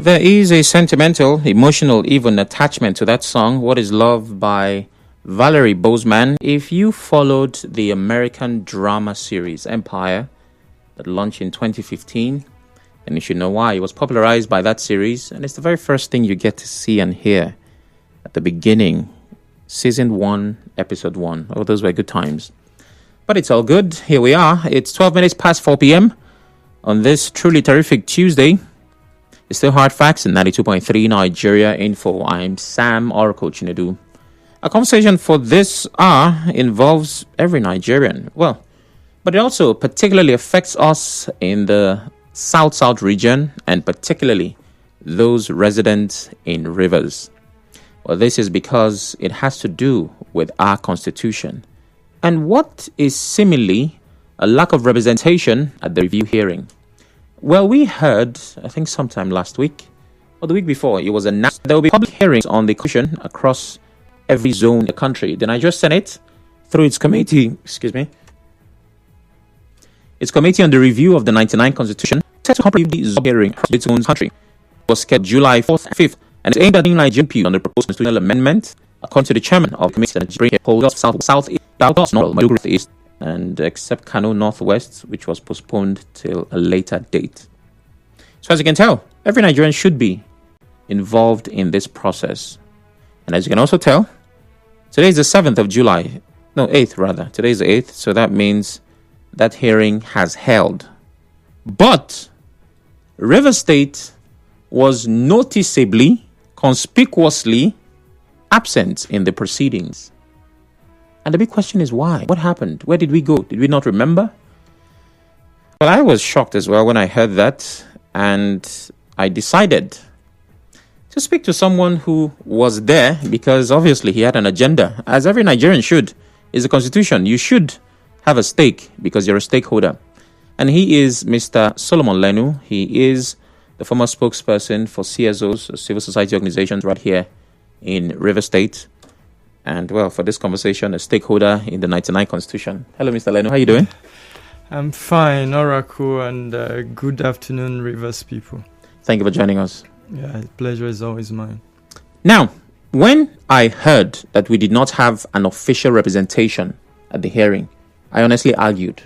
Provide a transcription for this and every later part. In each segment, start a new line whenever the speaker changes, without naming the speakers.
There is a sentimental, emotional, even attachment to that song, What is Love by Valerie Bozeman. If you followed the American drama series Empire that launched in 2015, then you should know why. It was popularized by that series, and it's the very first thing you get to see and hear at the beginning. Season 1, Episode 1. Oh, those were good times. But it's all good. Here we are. It's 12 minutes past 4 p.m. on this truly terrific Tuesday. It's still Hard Facts in 92.3 Nigeria Info. I'm Sam Oracle Chinedu. Our conversation for this hour involves every Nigerian. Well, but it also particularly affects us in the South region, and particularly those residents in rivers. Well, this is because it has to do with our constitution and what is seemingly a lack of representation at the review hearing. Well, we heard, I think sometime last week or the week before, it was announced there will be public hearings on the constitution across every zone in the country. The Nigerian Senate, through its committee, its committee on the review of the 99 Constitution, set to complete the hearing across its own country. It was scheduled July 4th and 5th, and it's aimed at Nigerian people on the proposed constitutional amendment, according to the chairman of the committee, that bring polls south, east, north, east, and except Kano Northwest, which was postponed till a later date. So as you can tell, every Nigerian should be involved in this process. And as you can also tell, today is the 7th of July. No, 8th rather. Today is the 8th, so that means that hearing has held. But River State was noticeably, conspicuously absent in the proceedings. And the big question is why? What happened? Where did we go? Did we not remember? Well, I was shocked as well when I heard that, and I decided to speak to someone who was there because obviously he had an agenda, as every Nigerian should. It's the constitution. You should have a stake because you're a stakeholder. And he is Mr. Solomon Lenu. He is the former spokesperson for CSOs, civil society organizations right here in River State. And, well, for this conversation, a stakeholder in the 99 Constitution. Hello, Mr. Lenu. How are you doing?
I'm fine, Oracle, and good afternoon, Rivers people.
Thank you for joining us.
Yeah, the pleasure is always mine.
Now, when I heard that we did not have an official representation at the hearing, I honestly argued.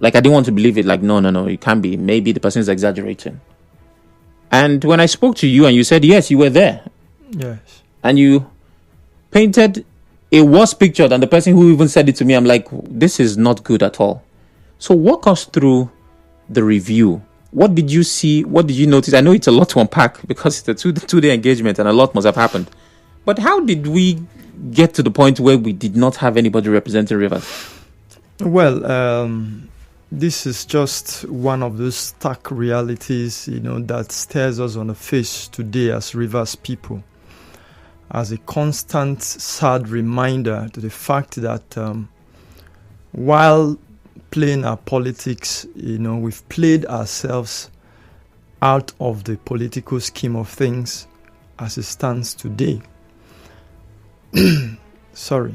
Like, I didn't want to believe it. Like, no, it can't be. Maybe the person is exaggerating. And when I spoke to you and you said, yes, you were there.
Yes.
And you painted a worse picture than the person who even said it to me. I'm like, this is not good at all. So walk us through the review. What did you see? What did you notice? I know it's a lot to unpack because it's a two-day engagement and a lot must have happened. But how did we get to the point where we did not have anybody representing Rivers?
Well, this is just one of those stark realities, that stares us on the face today as Rivers people, as a constant, sad reminder to the fact that while playing our politics, we've played ourselves out of the political scheme of things as it stands today. Sorry.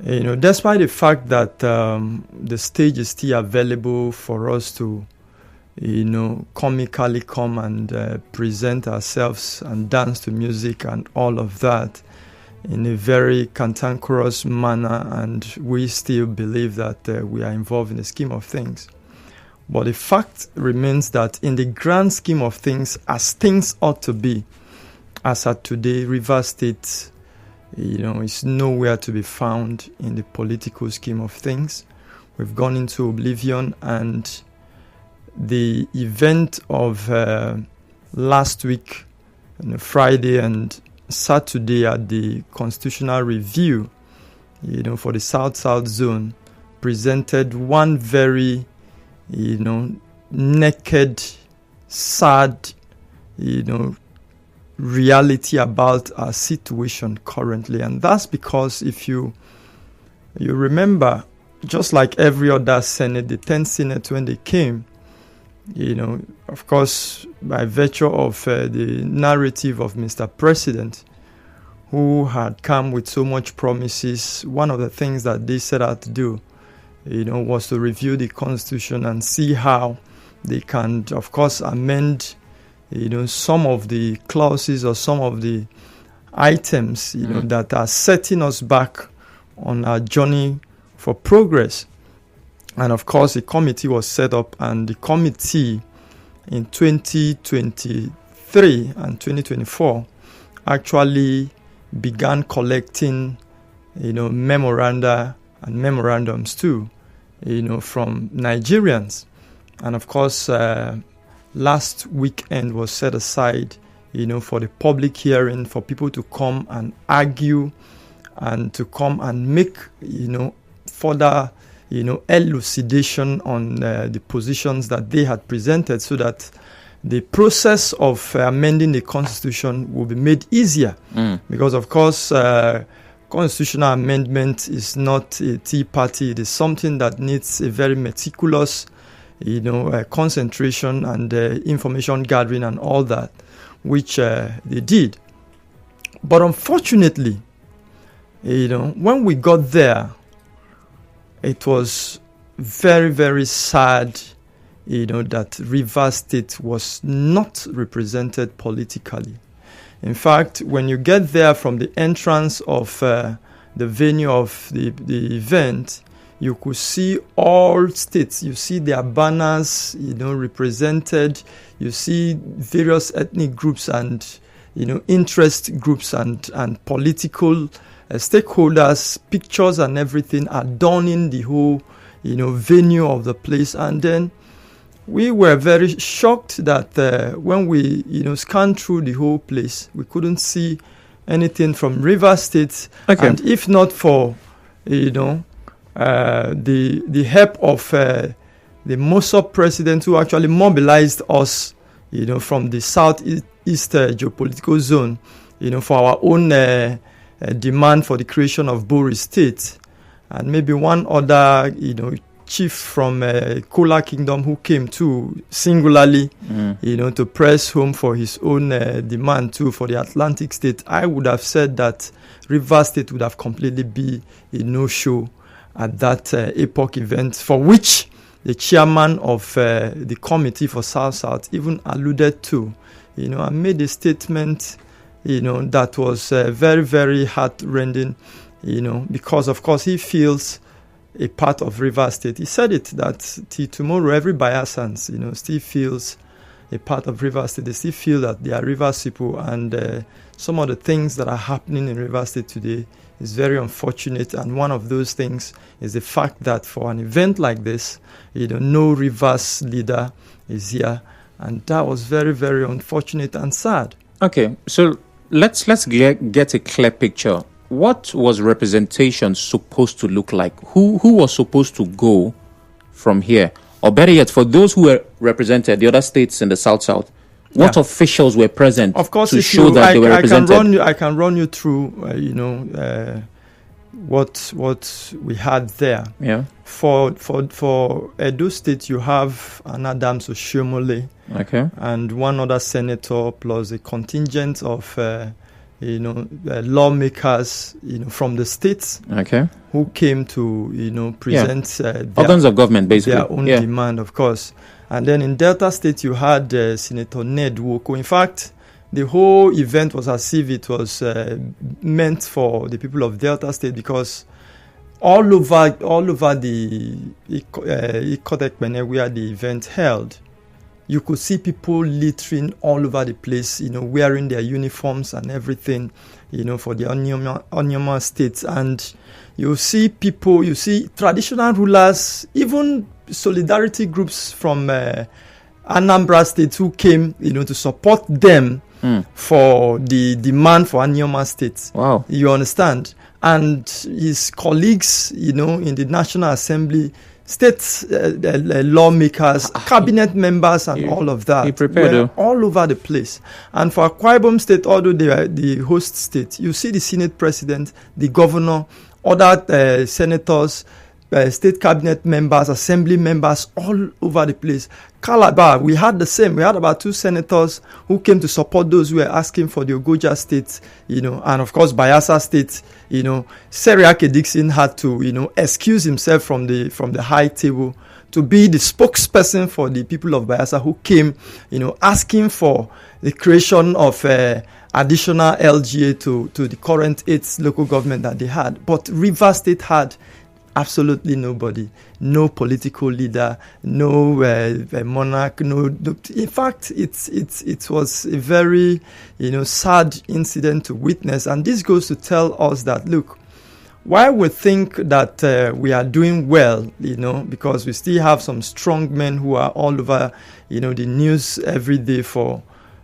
Despite the fact that the stage is still available for us to, comically come and present ourselves and dance to music and all of that in a very cantankerous manner, and we still believe that we are involved in the scheme of things. But the fact remains that in the grand scheme of things, as things ought to be, as at today, Rivers State, is nowhere to be found in the political scheme of things. We've gone into oblivion, and the event of last week, Friday and Saturday at the constitutional review, for the South zone, presented one very, naked, sad, reality about our situation currently. And that's because if you remember, just like every other Senate, the 10th Senate, when they came, of course, by virtue of the narrative of Mr. President, who had come with so much promises, one of the things that they set out to do, was to review the Constitution and see how they can, of course, amend some of the clauses or some of the items, that are setting us back on our journey for progress. And of course, a committee was set up, and the committee in 2023 and 2024 actually began collecting, memoranda and memorandums too, from Nigerians. And of course, last weekend was set aside, for the public hearing, for people to come and argue and to come and make, further, elucidation on the positions that they had presented, so that the process of amending the constitution will be made easier. Because, of course, constitutional amendment is not a tea party. It is something that needs a very meticulous, concentration and information gathering and all that, which they did. But unfortunately, when we got there, it was very, very sad, that Rivers State was not represented politically. In fact, when you get there from the entrance of the venue of the event, you could see all states. You see their banners, represented. You see various ethnic groups and, interest groups and political stakeholders, pictures and everything adorning the whole, venue of the place. And then we were very shocked that when we, scanned through the whole place, we couldn't see anything from Rivers State. Okay. And if not for, the help of the MOSOP president, who actually mobilized us, from the southeast geopolitical zone, for our own demand for the creation of Bori State, and maybe one other, chief from Kola Kingdom who came too singularly, to press home for his own demand too for the Atlantic state, I would have said that Rivers State would have completely been a no-show at that epoch event, for which the chairman of the committee for South even alluded to, and made a statement, that was very, very heart-rending, because of course he feels a part of Rivers State. He said it that till tomorrow, every Bayelsan, still feels a part of Rivers State. They still feel that they are Rivers people, and some of the things that are happening in Rivers State today is very unfortunate. And one of those things is the fact that for an event like this, no Rivers leader is here, and that was very, very unfortunate and sad.
Okay, so let's get a clear picture. What was representation supposed to look like? Who was supposed to go from here? Or better yet, for those who were represented, the other states in the South, what officials were present, of course, to show that they were represented?
I can run you through, what we had there. Yeah. For Edo State, you have an Adams Oshiomhole, okay, and one other senator, plus a contingent of lawmakers, from the states, okay, who came to, present
organs of government, basically
their own demand, of course. And then in Delta State, you had Senator Ned Nwoko. In fact, the whole event was as if it was meant for the people of Delta State, because all over the Ikotekpene, where the event held, you could see people littering all over the place, wearing their uniforms and everything, for the Onyema states. And you see traditional rulers, even solidarity groups from Anambra State who came, to support them for the demand for Onyema State. Wow. You understand? And his colleagues, in the National Assembly, state lawmakers, cabinet members, and all of that were all over the place. And for Akwa Ibom State, although they are the host state, you see the Senate president, the governor, other senators, state cabinet members, assembly members, all over the place. Calabar, we had the same. We had about 2 senators who came to support those who were asking for the Ogoja State, and of course Bayelsa State. Seriake Dixon had to, excuse himself from the high table to be the spokesperson for the people of Bayelsa who came, asking for the creation of additional LGA to the current 8 local government that they had. But Rivers State had absolutely nobody, no political leader, no monarch, no. In fact, it was a very, sad incident to witness, and this goes to tell us that, look, while we think that we are doing well, because we still have some strong men who are all over, the news every day for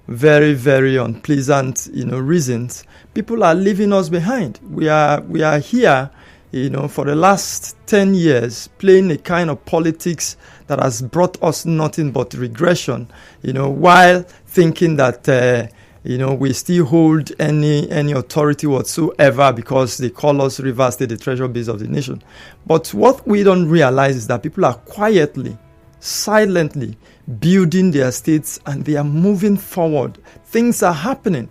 very, very unpleasant, reasons, people are leaving us behind. We are here, for the last 10 years, playing a kind of politics that has brought us nothing but regression, while thinking that, we still hold any authority whatsoever because they call us Rivers State, the treasure base of the nation. But what we don't realize is that people are quietly, silently building their states, and they are moving forward. Things are happening.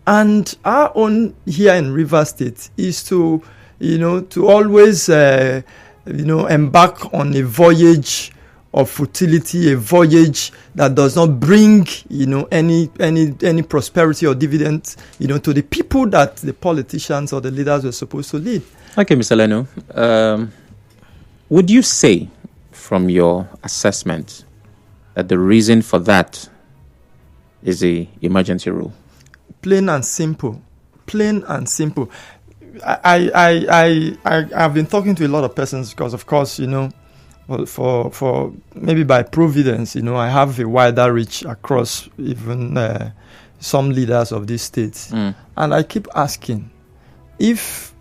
And our own here in Rivers State is to always, embark on a voyage of futility, a voyage that does not bring, any prosperity or dividend, to the people that the politicians or the leaders were supposed to lead.
Okay, Mr. Lenu, would you say, from your assessment, that the reason for that is the emergency rule?
Plain and simple. Plain and simple. I've been talking to a lot of persons because, of course, for maybe by providence, I have a wider reach across even some leaders of these states. And I keep asking, if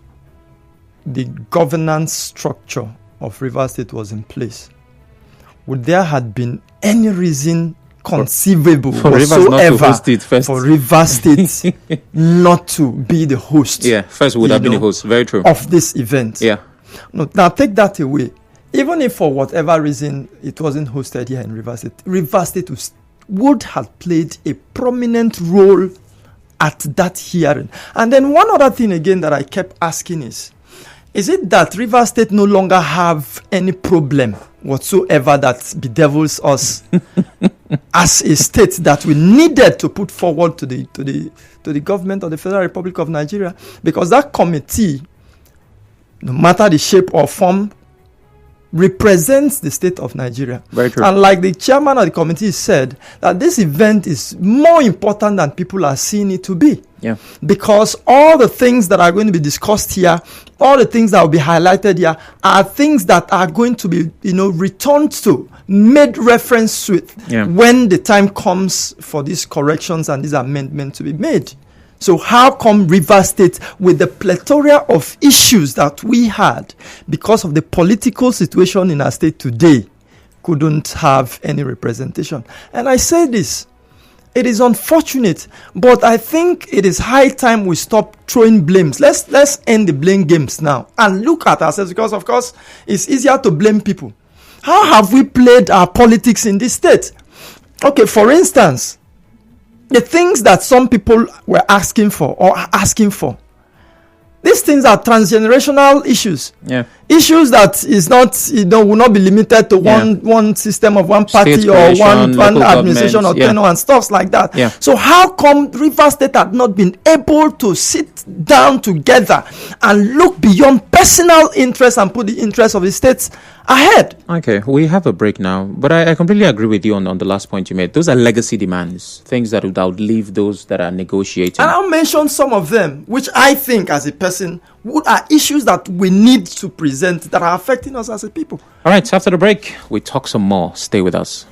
the governance structure of Rivers State was in place, would there have been any reason conceivable
for Rivers not to host it first?
For Rivers State not to be the host?
Yeah, first would have been the host. Very true.
Of this event.
Yeah.
No, now take that away. Even if for whatever reason it wasn't hosted here in Rivers State would have played a prominent role at that hearing. And then one other thing again that I kept asking is it that Rivers State no longer have any problem whatsoever that bedevils us as a state that we needed to put forward to the government of the Federal Republic of Nigeria? Because that committee, no matter the shape or form, represents the state of Nigeria.
Very true.
And like the chairman of the committee said, that this event is more important than people are seeing it to be.
Yeah.
Because all the things that are going to be discussed here, all the things that will be highlighted here, are things that are going to be, returned to, made reference with when the time comes for these corrections and these amendments to be made. So how come Rivers State, with the plethora of issues that we had because of the political situation in our state today, couldn't have any representation? And I say this, it is unfortunate, but I think it is high time we stop throwing blames. Let's end the blame games now and look at ourselves, because of course it's easier to blame people. How have we played our politics in this state? Okay, for instance, the things that some people were asking for or are asking for, these things are transgenerational issues.
Yeah.
Issues that is not, will not be limited to one system of one party
State
or
creation,
one administration or tenure and stuff like that.
Yeah.
So how come Rivers State had not been able to sit down together and look beyond personal interests and put the interests of the states ahead?
Okay, we have a break now, but I completely agree with you on the last point you made. Those are legacy demands, things that would outlive those that are negotiating.
And I'll mention some of them, which I think as a person are issues that we need to present that are affecting us as a people.
All right, after the break, we talk some more. Stay with us.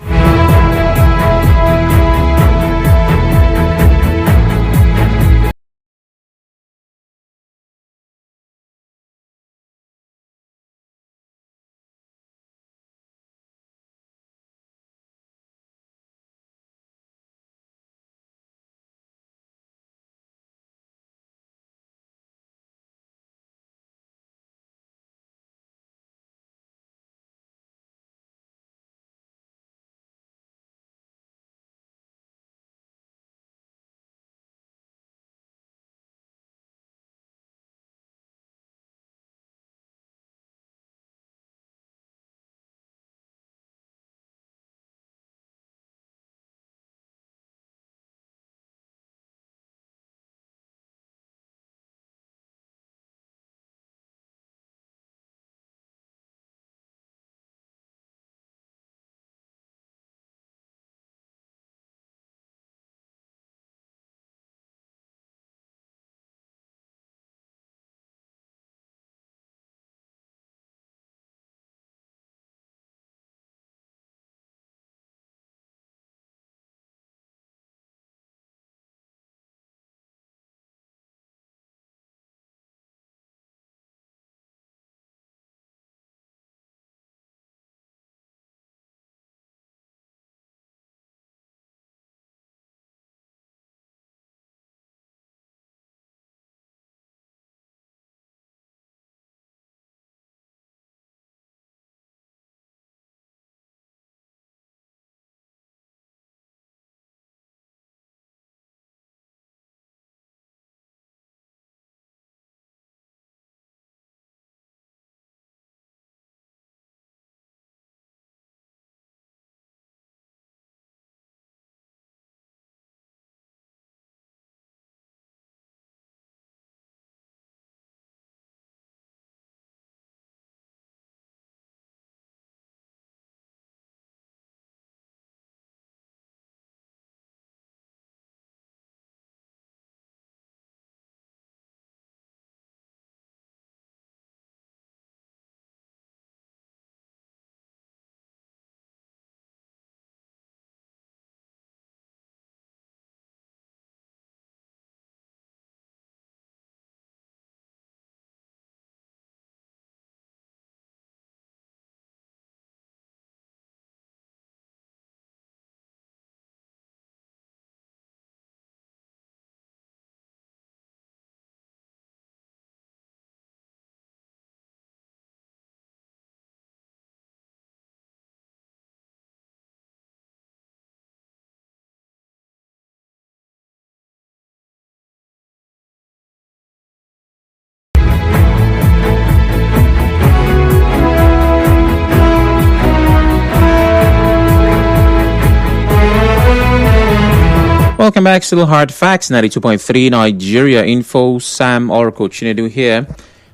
Welcome back. Still Hard Facts, 92.3 Nigeria Info. Sam Oracle Chinedu here.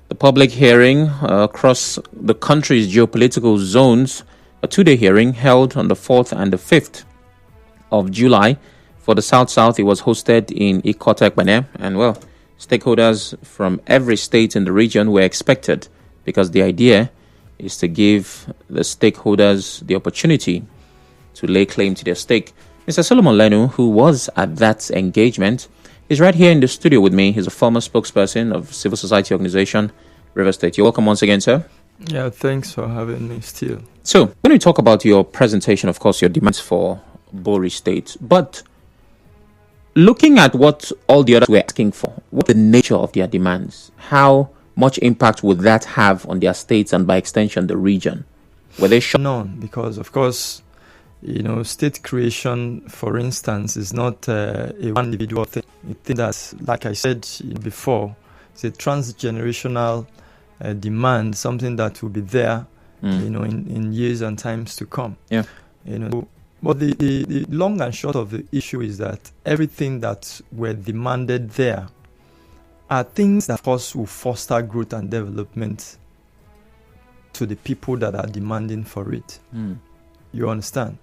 The public hearing across the country's geopolitical zones, a two-day hearing held on the 4th and the 5th of July. For the South-South, it was hosted in Ikota, Ekpene, and well, stakeholders from every state in the region were expected because the idea is to give the stakeholders the opportunity to lay claim to their stake. Mr. Solomon Lenu, who was at that engagement, is right here in the studio with me. He's a former spokesperson of civil society organization, River State. You're welcome once again, sir.
Yeah, thanks for having me still.
So, when we talk about your presentation, of course, your demands for Bori State, but looking at what all the others were asking for, what the nature of their demands, how much impact would that have on their states and by extension the region? Were they sure?
None, because of course, state creation, for instance, is not a one individual thing. I think that, like I said before, it's a transgenerational demand, something that will be there, in years and times to come.
Yeah.
But the long and short of the issue is that everything that were demanded there are things that, of course, will foster growth and development to the people that are demanding for it. You understand?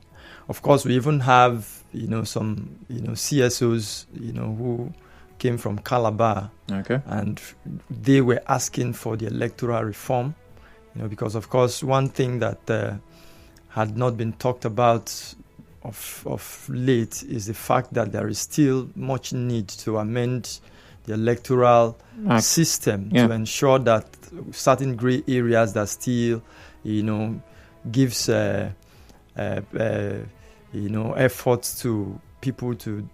Of course, we even have, some, CSOs, who came from Calabar.
Okay.
And they were asking for the electoral reform, because, of course, one thing that had not been talked about of late is the fact that there is still much need to amend the electoral system to ensure that certain gray areas that still, gives efforts to people to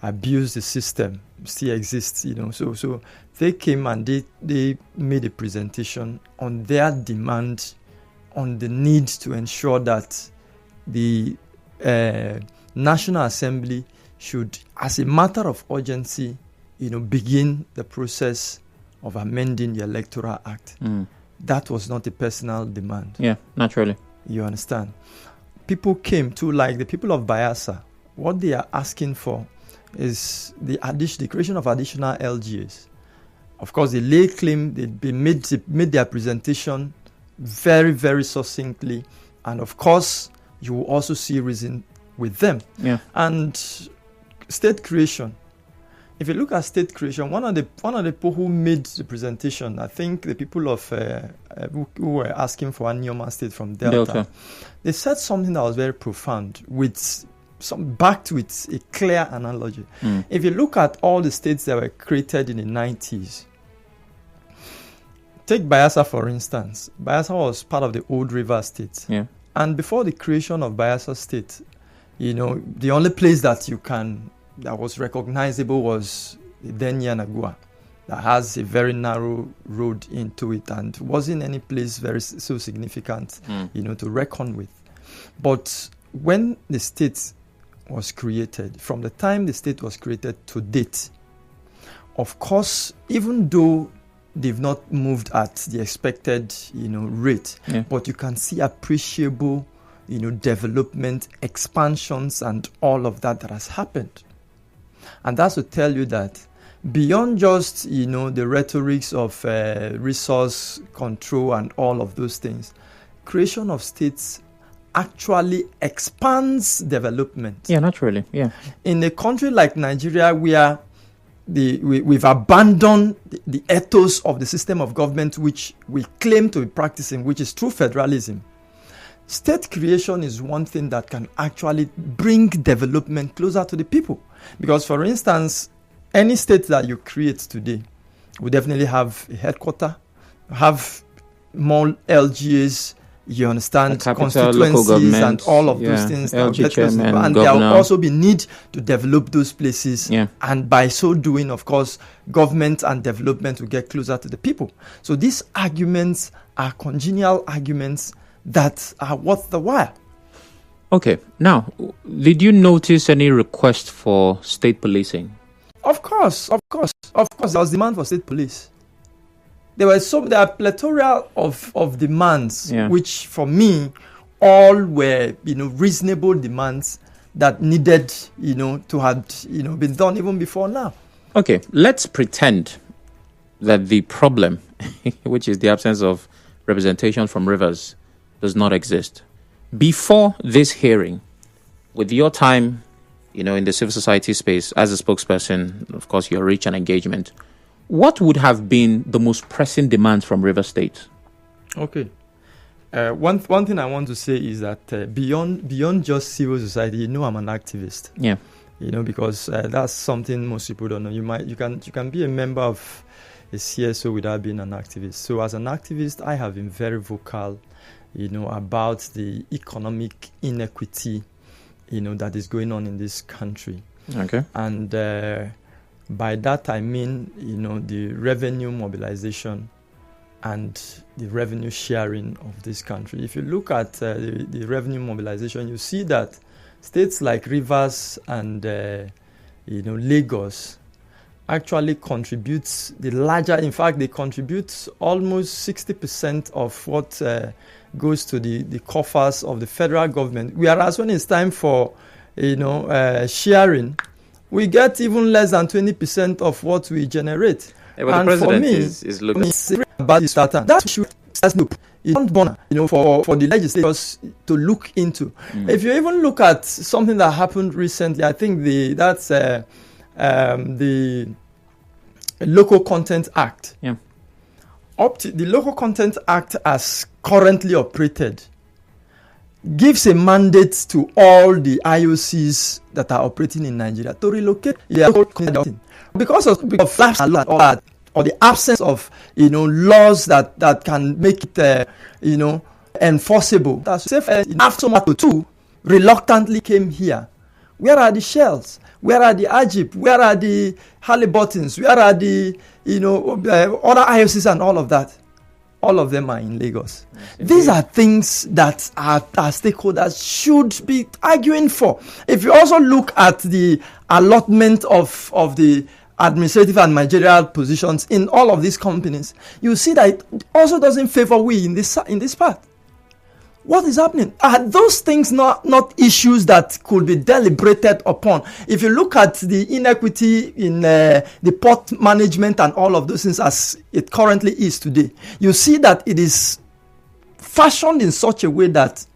abuse the system still exists. So they came and they made a presentation on their demand, on the need to ensure that the National Assembly should, as a matter of urgency, begin the process of amending the Electoral Act. That was not a personal demand.
Yeah, naturally.
You understand? People came to, like the people of Bayelsa, what they are asking for is the creation of additional LGAs. Of course, they lay claim, they made their presentation very, very succinctly. And of course, you will also see reason with them.
Yeah.
And state creation. If you look at state creation, one of the people who made the presentation, I think the people of who were asking for a Nneoma state from Delta, they said something that was very profound with backed with a clear analogy. If you look at all the states that were created in the 90s, take Bayelsa for instance. Bayelsa was part of the old River State.
Yeah.
And before the creation of Bayelsa State, the only place that was recognizable was Denyanagua, that has a very narrow road into it and wasn't any place so significant, to reckon with. But when the state was created, from the time the state was created to date, of course, even though they've not moved at the expected, rate, but you can see appreciable, development, expansions, and all of that has happened. And that's to tell you that beyond just, the rhetorics of resource control and all of those things, creation of states actually expands development.
Yeah, naturally. Yeah.
In a country like Nigeria, where we've abandoned the ethos of the system of government which we claim to be practicing, which is true federalism, state creation is one thing that can actually bring development closer to the people. Because, for instance, any state that you create today will definitely have a headquarter, have more LGAs, you understand,
capital,
constituencies and all of those things. And there will also be need to develop those places.
Yeah.
And by so doing, of course, government and development will get closer to the people. So these arguments are congenial arguments that are worth the while.
Okay. Now, did you notice any request for state policing?
Of course. There was demand for state police. There are plethora of demands, which for me all were reasonable demands that needed, to have, been done even before now.
Okay, let's pretend that the problem, which is the absence of representation from Rivers, does not exist. Before this hearing, with your time, in the civil society space as a spokesperson, of course, your reach and engagement, what would have been the most pressing demands from Rivers State?
Okay. One thing I want to say is that beyond just civil society, I'm an activist.
Yeah.
Because that's something most people don't know. You can be a member of a CSO without being an activist. So as an activist, I have been very vocal, about the economic inequity, that is going on in this country.
Okay.
And by that I mean, the revenue mobilization and the revenue sharing of this country. If you look at the revenue mobilization, you see that states like Rivers and Lagos actually contributes the larger. In fact, they contribute almost 60% of what goes to the coffers of the federal government. Whereas when it's time for sharing, we get even less than 20% of what we generate.
Yeah, but
and
the president
for me,
is looking
about this data. That should it's not for the legislators to look into. If you even look at something that happened recently, I think that's the Local Content Act.
Yeah.
Up to the Local Content Act as currently operated gives a mandate to all the IOCs that are operating in Nigeria to relocate their content because of lapse or the absence of laws that can make it enforceable. That's after two reluctantly came here. Where are the Shells? Where are the Ajib? Where are the Haliburtons? Where are the other IOCs and all of that? All of them are in Lagos. These are things that our stakeholders should be arguing for. If you also look at the allotment of the administrative and managerial positions in all of these companies, you see that it also doesn't favor we in this part. What is happening? Are those things not issues that could be deliberated upon? If you look at the inequity in the port management and all of those things as it currently is today, you see that it is fashioned in such a way that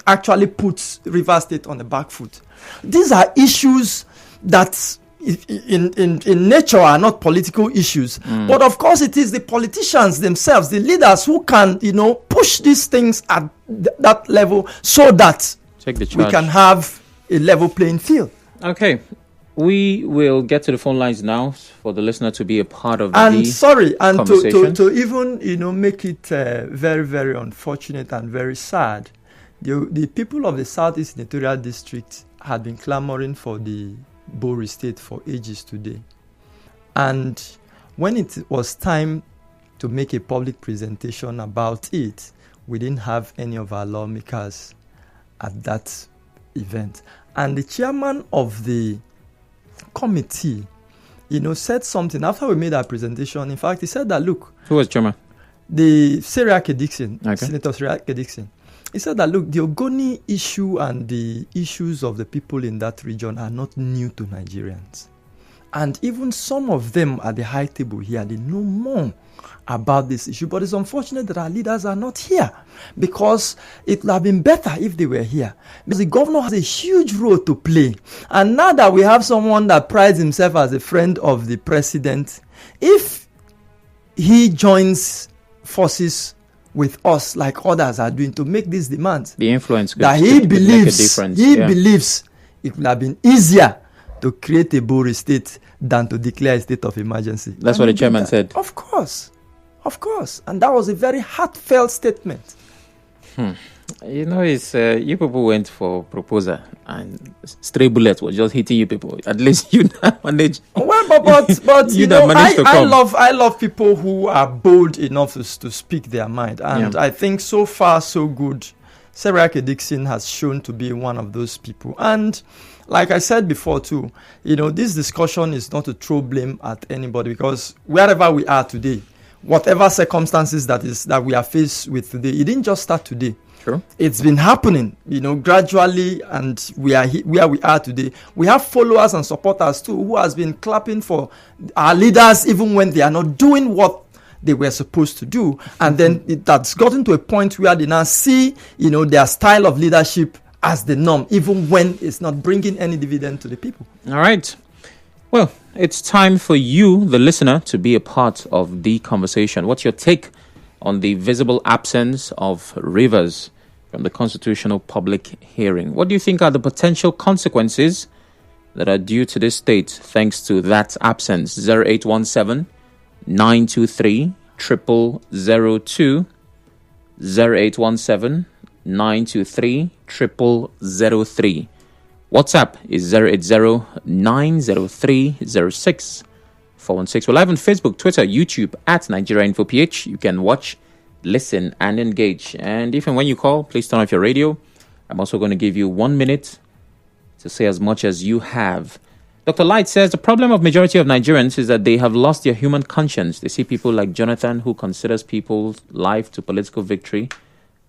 actually puts Rivers State on the back foot. These are issues that in nature are not political issues, but of course it is the politicians themselves, the leaders, who can push these things at that level so that we can have a level playing field.
Okay, we will get to the phone lines now for the listener to be a part of
conversation. To even make it very, very unfortunate and very sad, the people of the Southeast Senatorial District had been clamoring for the Bori State for ages today. And when it was time to make a public presentation about it, we didn't have any of our lawmakers at that event. And the chairman of the committee, said something after we made our presentation. In fact, he said that, look.
Who was chairman?
The Senator
Seriake
Dixon. He said that, look, the Ogoni issue and the issues of the people in that region are not new to Nigerians. And even some of them at the high table here, they know more about this issue. But it's unfortunate that our leaders are not here, because it would have been better if they were here. Because the governor has a huge role to play. And now that we have someone that prides himself as a friend of the president, if he joins forces with us like others are doing to make these demands,
the influence
that he believes it would have been easier to create a Bori State than to declare a state of emergency.
That's what the chairman said.
Of course. And that was a very heartfelt statement.
It's you people went for proposal and stray bullets were just hitting you people. At least you managed.
Well, but I love people who are bold enough to speak their mind, and I think so far so good. Seriake Dixon has shown to be one of those people, and like I said before too, this discussion is not to throw blame at anybody, because wherever we are today, whatever circumstances that we are faced with today, it didn't just start today.
Sure.
It's been happening, gradually, and we are where we are today. We have followers and supporters too who has been clapping for our leaders even when they are not doing what they were supposed to do. And then that's gotten to a point where they now see, their style of leadership as the norm, even when it's not bringing any dividend to the people.
All right. Well, it's time for you, the listener, to be a part of the conversation. What's your take on the visible absence of rivers from the constitutional public hearing? What do you think are the potential consequences that are due to this state thanks to that absence? 0817 923 0002, 0817 923 0003. WhatsApp is 080 903 06 416. We're live on Facebook, Twitter, YouTube at Nigeria Info PH. You can watch, listen, and engage. And if and when you call, please turn off your radio. I'm also going to give you 1 minute to say as much as you have. Dr. Light says the problem of majority of Nigerians is that they have lost their human conscience. They see people like Jonathan, who considers people's life to political victory,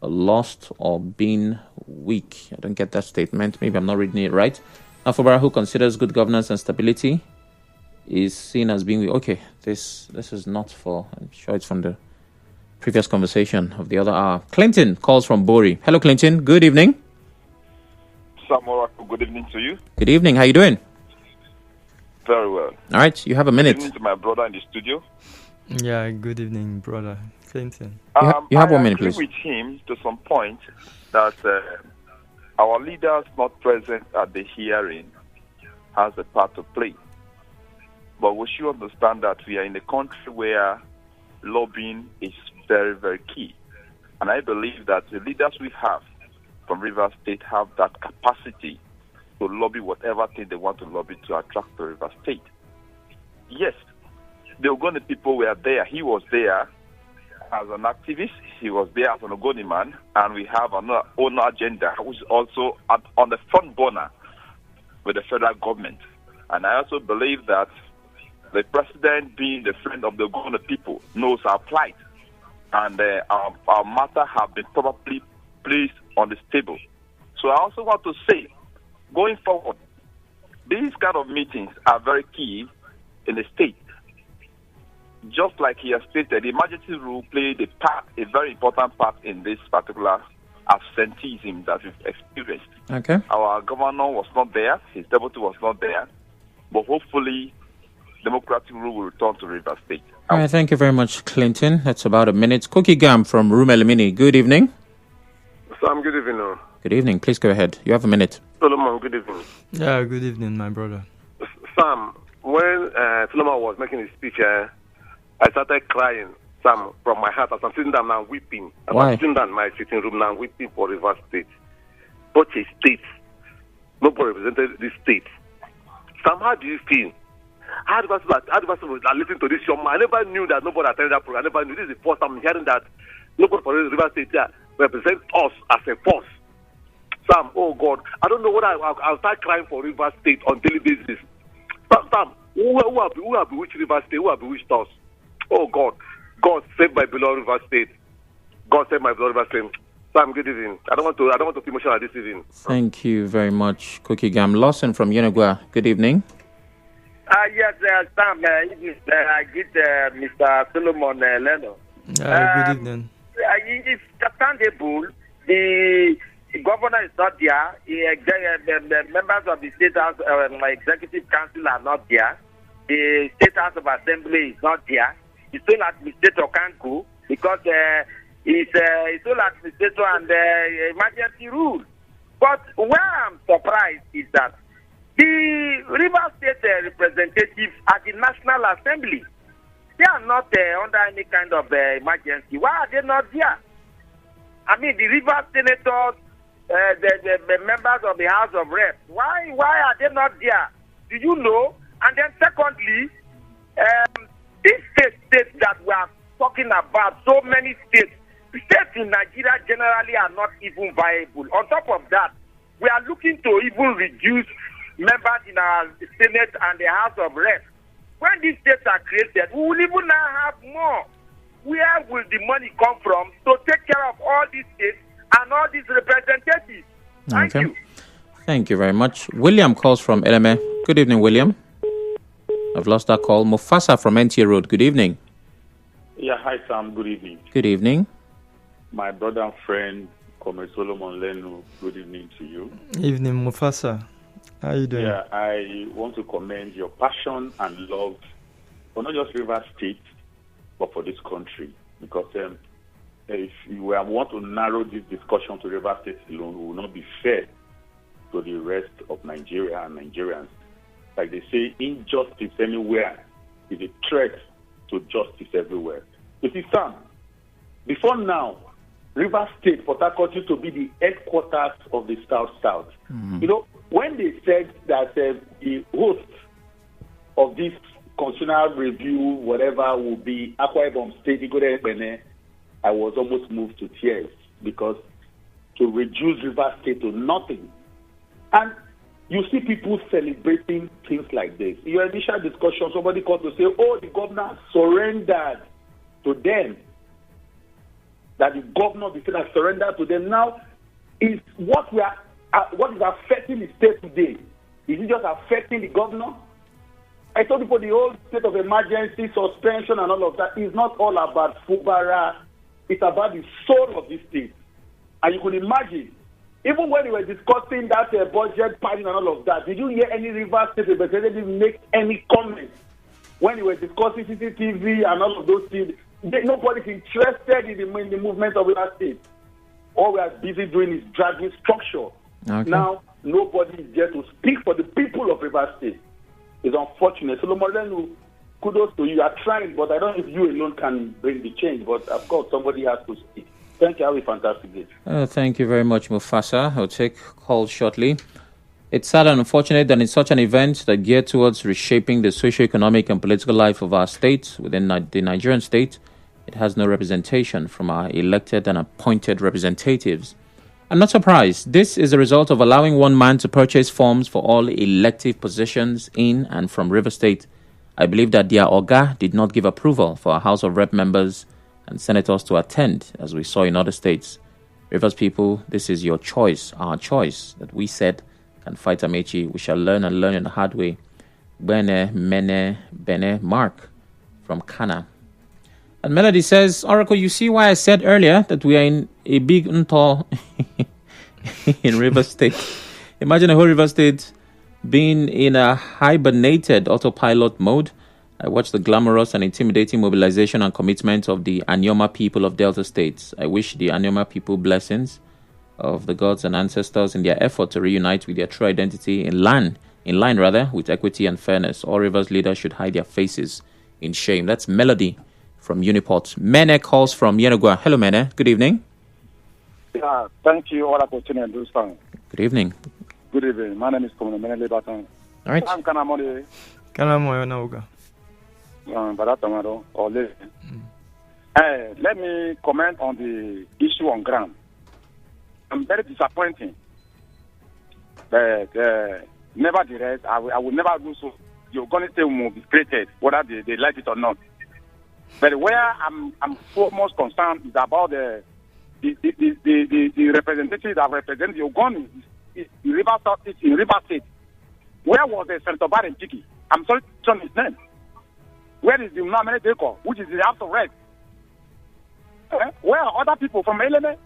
lost or being weak. I don't get that statement. Maybe I'm not reading it right. Afobara, who considers good governance and stability, is seen as being weak. Okay, this is not for... I'm sure it's from the previous conversation of the other hour. Clinton calls from Bori. Hello, Clinton. Good evening.
Samuel, good evening to you.
Good evening. How you doing?
Very well.
All right, you have a minute.
Good evening to my brother in the studio.
Yeah, good evening, brother Clinton.
You have 1 minute,
I agree
please.
with him to some point that our leaders not present at the hearing has a part to play. But we should understand that we are in a country where lobbying is very, very key. And I believe that the leaders we have from Rivers State have that capacity to lobby whatever thing they want to lobby to attract to Rivers State. Yes, the Ogoni people were there. He was there as an activist. He was there as an Ogoni man. And we have another own agenda, which is also on the front burner with the federal government. And I also believe that the president, being the friend of the Ogoni people, knows our plight. And our matter have been properly placed on the table. So I also want to say, going forward, these kind of meetings are very key in the state. Just like he has stated, the emergency rule played a very important part in this particular absenteeism that we've experienced.
Okay.
Our governor was not there, his deputy was not there, but hopefully democratic rule will return to Rivers State.
All right, thank you very much, Clinton. That's about a minute. Cookie Gam from Rumelimini. Good evening.
Sam, good evening.
Good evening. Please go ahead. You have a minute.
Solomon, good evening.
Yeah, good evening, my brother.
Sam, when Solomon was making his speech, I started crying, Sam, from my heart. As I'm sitting down now weeping.
Why?
I'm sitting down in my sitting room now weeping for Rivers State. Such a state. Nobody represented this state. Sam, how do you feel? How do I listen to this young man? I never knew that nobody attended that program. I never knew. This is the first time I'm hearing that nobody for Rivers State represents us as a force. Sam, oh God, I don't know what I'll start crying for Rivers State on daily basis. Sam, who have bewitched Rivers State? Who have bewitched us? Oh God, God save my beloved Rivers State. God save my beloved Rivers State. Sam, good evening. I don't want to be emotional this evening.
Thank you very much, Cookie Gam. Lawson from Yenagua. Good evening.
Yes, Sam, I get Mr. Solomon Lenu.
Good evening.
It's understandable. The governor is not there. The members of the State House Executive Council are not there. The State House of Assembly is not there. The sole administrator can't go because it's sole administrator and emergency rule. But where I'm surprised is that the Rivers State representatives at the National Assembly, they are not under any kind of emergency. Why are they not there? I mean, the Rivers senators, the members of the House of Reps, why are they not there? Do you know? And then secondly, these states that we are talking about, so many states in Nigeria generally are not even viable. On top of that, we are looking to even reduce members in our Senate and the House of Reps. When these states are created, we will even now have more. Where will the money come from to take care of all these states and all these representatives. Thank you.
Thank you very much. William calls from Eleme. Good evening, William. I've lost that call. Mufasa from NTA Road. Good evening.
Yeah, hi Sam. Good evening.
Good evening.
My brother and friend, Comrade Solomon Lenu. Good evening to you.
Evening, Mufasa. How are you doing?
Yeah, I want to commend your passion and love for not just Rivers State, but for this country. Because if you want to narrow this discussion to Rivers State alone, it will not be fair to the rest of Nigeria and Nigerians. Like they say, injustice anywhere is a threat to justice everywhere. You see, Sam, before now, Rivers State, Port Harcourt used to be the headquarters of the South-South. Mm-hmm. You know, when they said that the host of this constitutional review, whatever, will be Akwa Ibom State, I was almost moved to tears because to reduce Rivers State to nothing. And you see people celebrating things like this. In your initial discussion, somebody called to say, oh, the governor surrendered to them. That the governor of the state has surrendered to them. Now, is what is affecting the state today? Is it just affecting the governor? I told people the whole state of emergency, suspension, and all of that is not all about Fubara. It's about the soul of this state. And you could imagine, even when we were discussing that budget planning and all of that, did you hear any Rivers State representative make any comments when we were discussing CCTV and all of those things? Nobody's interested in the movement of Rivers State. All we are busy doing is dragging structure. Okay. Now, nobody is there to speak for the people of Rivers State. It's unfortunate. So, Lenu, kudos to you. You are trying, but I don't know if you alone can bring the change. But, of course, somebody has to speak. Thank you. Have a fantastic day.
Thank you very much, Mufasa. I'll take calls shortly. It's sad and unfortunate that in such an event that geared towards reshaping the socio-economic and political life of our state, within the Nigerian state, it has no representation from our elected and appointed representatives. I'm not surprised. This is a result of allowing one man to purchase forms for all elective positions in and from River State. I believe that their Oga did not give approval for our House of Rep members and senators to attend, as we saw in other states. Rivers people, this is your choice, our choice, that we said can fight Amechi. We shall learn and learn in the hard way. Bene, Mark from Kana. And Melody says, Oracle, you see why I said earlier that we are in a big unto in River State. Imagine a whole River State being in a hibernated autopilot mode. I watched the glamorous and intimidating mobilization and commitment of the Anyoma people of Delta States. I wish the Anyoma people blessings of the gods and ancestors in their effort to reunite with their true identity in line with equity and fairness. All Rivers leaders should hide their faces in shame. That's Melody from Uniport. Mene calls from Yenogua. Hello, Mene. Good evening.
Yeah, thank you all opportunity to stand.
Good evening.
Good evening. My name is Komune Mene Lebatan.
All right.
I'm Kanamori.
Kanamoyo Nauga.
Baratamaro or let me comment on the issue on ground. I'm very disappointing. But nevertheless, I will never do so. The Ogoni State will be created, whether they like it or not. But where I'm most concerned is about the representatives that represent the Ogoni in River State. Where was the Senator Barren Chiki? I'm sorry to mention his name. Where is the Mnamene Deko, which is the House of Reps? Where are other people from Eleme?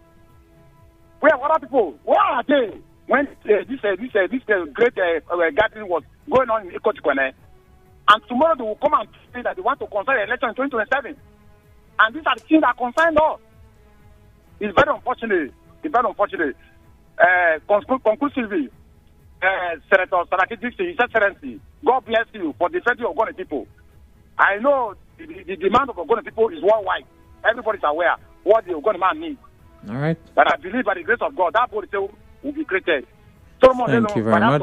Where are other people? Where are they? When this great gathering was going on in Ikotikwane, and tomorrow they will come and say that they want to concern the election in 2027. And these are the things that concern us. It's very unfortunate. Conclusively, Senator Saraki Dixie, His Excellency, God bless you for defending Ogoni people. I know the demand of Ogoni people is worldwide. Everybody's aware what the Ogoni man needs.
All right.
But I believe by the grace of God, that body will be created. So
thank you very much.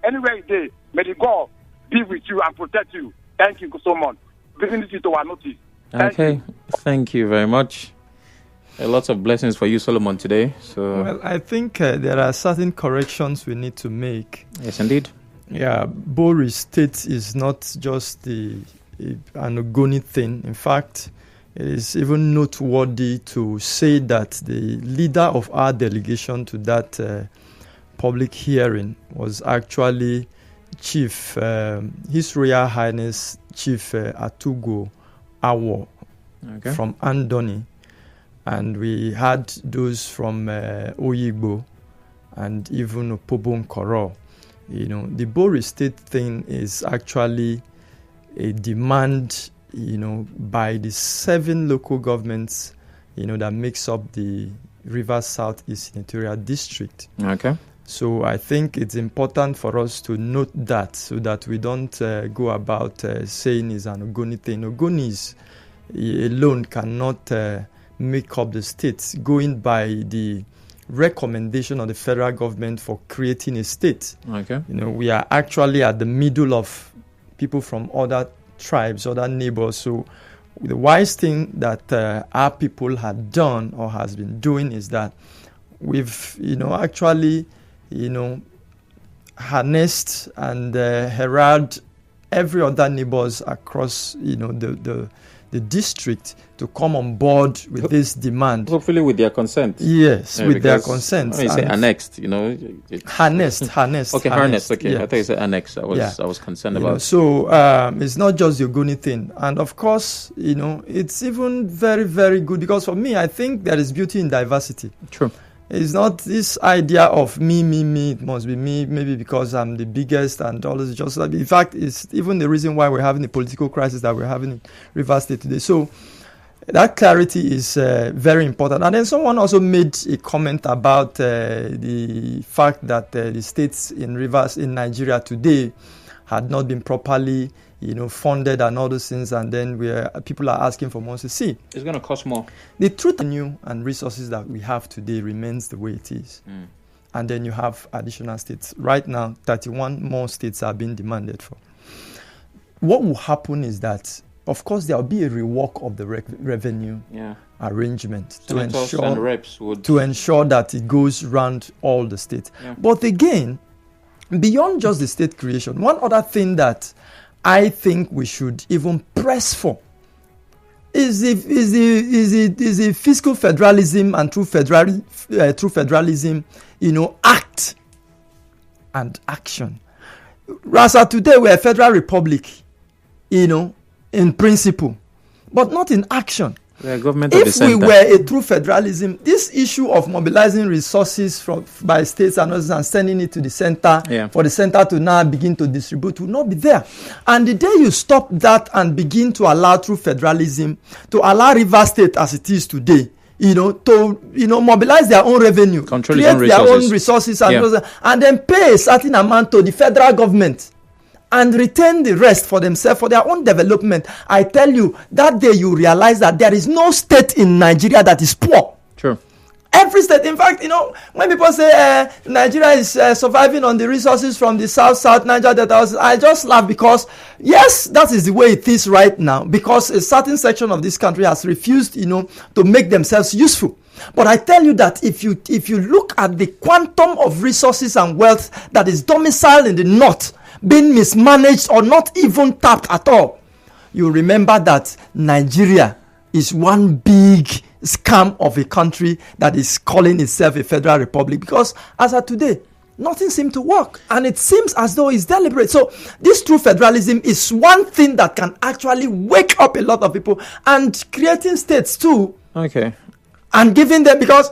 Anywhere you day, may the God be with you and protect you. Thank you so much. Bringing this to our notice.
Thank you very much. Lots of blessings for you, Solomon, today.
Well, I think there are certain corrections we need to make.
Yes, indeed.
Yeah, Bori State is not just an Ogoni thing. In fact, it is even noteworthy to say that the leader of our delegation to that public hearing was actually His Royal Highness Chief Atugo Awo from Andoni. And we had those from Oyigbo and even Opobon Koro. The Bori State thing is actually a demand, by the 7 local governments, that makes up the Rivers Southeast Senatorial District.
Okay.
So I think it's important for us to note that, so that we don't go about saying it's an Ogoni thing. Ogonis alone cannot make up the states, going by the recommendation of the federal government for creating a state.
Okay.
We are actually at the middle of people from other tribes, other neighbors. So the wise thing that our people had done or has been doing is that we've, actually, harnessed and herald every other neighbors across, the district to come on board with this demand.
Hopefully with their consent.
Yes, with their consent.
When you say annexed,
Harnessed.
Okay, harnessed. Okay,
yes.
I thought you said annexed. I was concerned about.
So it's not just the Ogoni thing. And of course, it's even very, very good, because for me, I think there is beauty in diversity.
True.
It's not this idea of me, it must be me, maybe because I'm the biggest and all this. Just in fact, it's even the reason why we're having the political crisis that we're having in Rivers State today. So that clarity is very important. And then someone also made a comment about the fact that the states in Rivers in Nigeria today had not been properly funded and all those things, and then people are asking for more. See,
it's going to cost more.
The truth and resources that we have today remains the way it is. And then you have additional states. Right now, 31 more states are being demanded for. What will happen is that, of course, there will be a rework of the revenue arrangement to ensure that it goes around all the states. Yeah. But again, beyond just the state creation, one other thing that I think we should even press for is the fiscal federalism and true federalism, act and action. Rasa, today we're a federal republic, in principle, but not in action. If we were a true federalism, this issue of mobilizing resources by states and others and sending it to the center for the center to now begin to distribute will not be there. And the day you stop that and begin to allow true federalism, to allow Rivers State as it is today, to mobilize their own revenue, create their own resources and then pay a certain amount to the federal government, and retain the rest for themselves, for their own development, I tell you, that day you realize that there is no state in Nigeria that is poor.
True.
Every state, in fact, when people say Nigeria is surviving on the resources from the South Niger Delta, I just laugh because, yes, that is the way it is right now, because a certain section of this country has refused, to make themselves useful. But I tell you that if you look at the quantum of resources and wealth that is domiciled in the north, being mismanaged or not even tapped at all, you remember that Nigeria is one big scam of a country that is calling itself a federal republic, because as of today, nothing seems to work, and it seems as though it's deliberate. So this true federalism is one thing that can actually wake up a lot of people, and creating states too.
Okay.
And giving them, because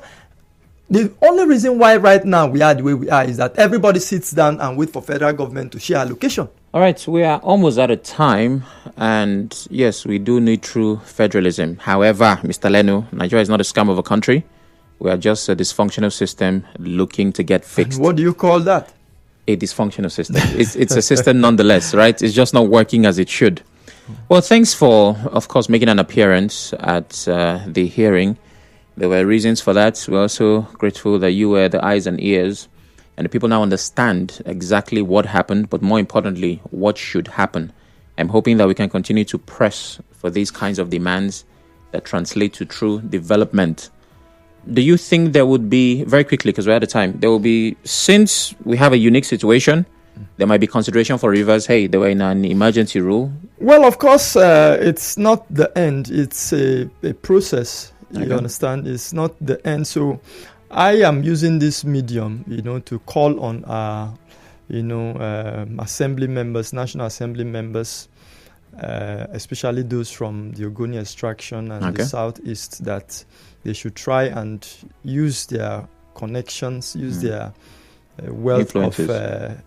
the only reason why right now we are the way we are is that everybody sits down and wait for federal government to share allocation.
All right, we are almost out of time, and yes, we do need true federalism. However, Mr. Lenu, Nigeria is not a scam of a country. We are just a dysfunctional system looking to get fixed.
And what do you call that?
A dysfunctional system. It's a system nonetheless, right? It's just not working as it should. Well, thanks for, of course, making an appearance at the hearing. There were reasons for that. We're also grateful that you were the eyes and ears, and the people now understand exactly what happened, but more importantly, what should happen. I'm hoping that we can continue to press for these kinds of demands that translate to true development. Do you think there would be, very quickly because we're out of time, there will be, since we have a unique situation there might be consideration for Rivers. Hey, they were in an emergency rule.
Well, of course, it's not the end. It's a process. You understand? It's not the end. So I am using this medium, to call on our, assembly members, National Assembly members, especially those from the Ogoni extraction and the Southeast, that they should try and use their connections, use their wealth of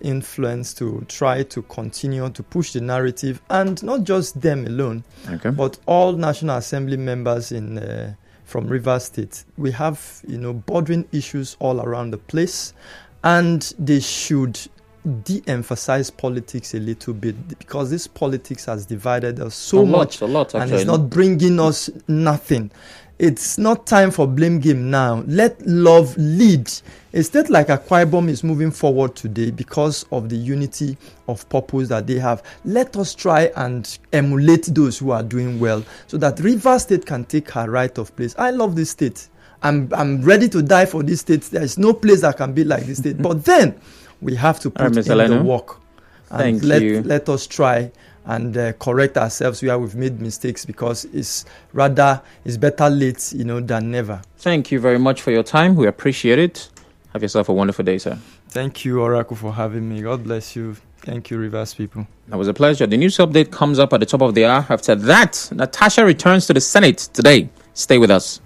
influence to try to continue to push the narrative, and not just them alone, but all National Assembly members from Rivers State. We have, bordering issues all around the place, and they should de-emphasize politics a little bit, because this politics has divided us so much, and it's not bringing us nothing. It's not time for blame game now. Let love lead. A state like Akwa Ibom is moving forward today because of the unity of purpose that they have. Let us try and emulate those who are doing well, so that Rivers State can take her right of place. I love this state. I'm ready to die for this state. There is no place that can be like this state. But then we have to put in the work. And let us try and correct ourselves where we've made mistakes, because it's better late, than never.
Thank you very much for your time. We appreciate it. Have yourself a wonderful day, sir.
Thank you, Oracle, for having me. God bless you. Thank you, Rivers people.
That was a pleasure. The news update comes up at the top of the hour. After that, Natasha returns to the Senate today. Stay with us.